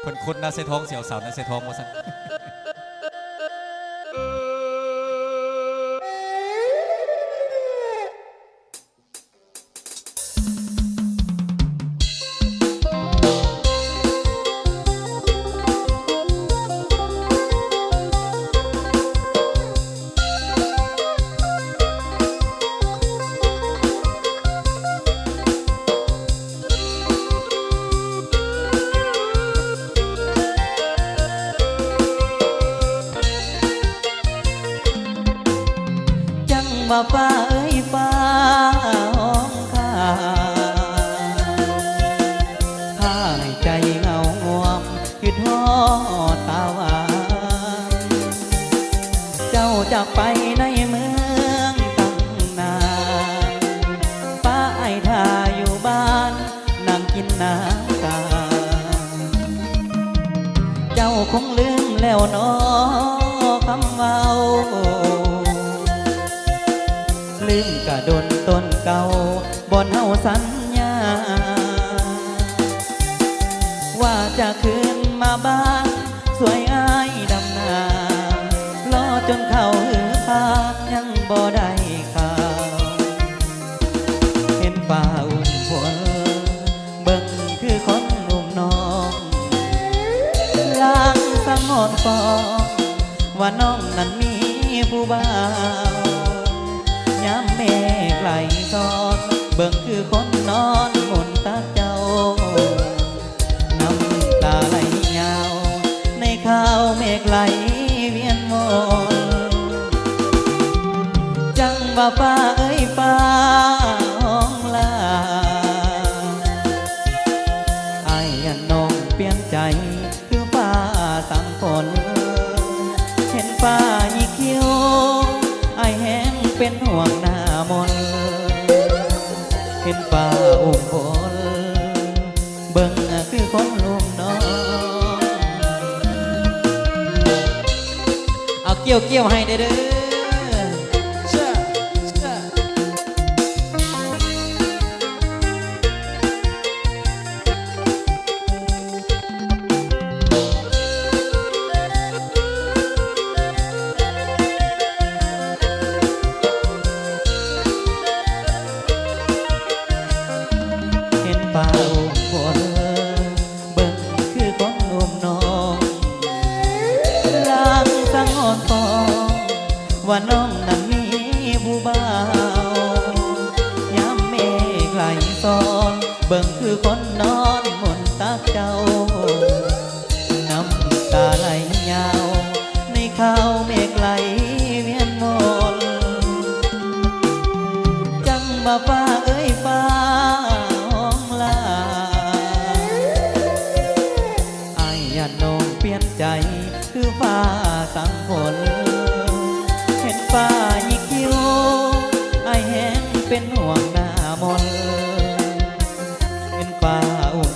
คนคุณนาเซทองเสี่ยวสาวนาเซทองมาสั่นมาฟ้าเอ้ยฟ้าห้องข้าข้าให้ใจเงาง่วมคิดทอดตาหวานเจ้าจากไปในเมืองตั้งนานฟ้าไอ้ท่าอยู่บ้านนั่งกินน้ำตาเจ้าคงลืมแล้วเนาะคำเว้าลืมกะดนต้นเก่าบ่เฮาสัญญาว่าจะคืนมาบ้านสวยอ้ายดำนารอจนเข้าหือพานยังบ่ได้ข่าวเห็นป่าอุ้มผลเบิ่งคือคนอุ้มน้องลางสังหรณ์ฟองว่าน้องนั้นมีผู้บ่าวยามเมฆไหลซ้อนเบิ่งคือคนนอนหมุนตาเจ้าน้ำตาไหลยาวในข่าวเมฆไหลเวียนวนจังว่าฟ้าเอ้ยฟ้าห้องลาไอ้ยันน้องเปลี่ยนใจคือฟ้าสั่งฝนเห็นฟ้ายีเขียวไอ้แห้งเป็นห่วงหน้ามนเห็นป่าอุ้มผลเบิ่งคือคนลุมน้องเอาเกี่ยวให้เด้อเชื่อป่าอุ้มผลเบิ่งคือคนอุ้มน้องลางสังหรณ์ฟองว่าน้องนั้นมีผู้บ่าวยามเมฆไหลซ้อนเบิ่งคือคนนอนหมุนตาเจ้าน้ำตาไหลยาวในข่าวเมฆไหลเวียนวนจังบ่ฟ้าเอ้ยฟ้าน้องเปลี่ยนใจคือฟ้าสั่งฝนเห็นฟ้ายิกคิ้วไอ้แห้งเป็นห่วงหน้ามนเห็นฟ้าอุ้ม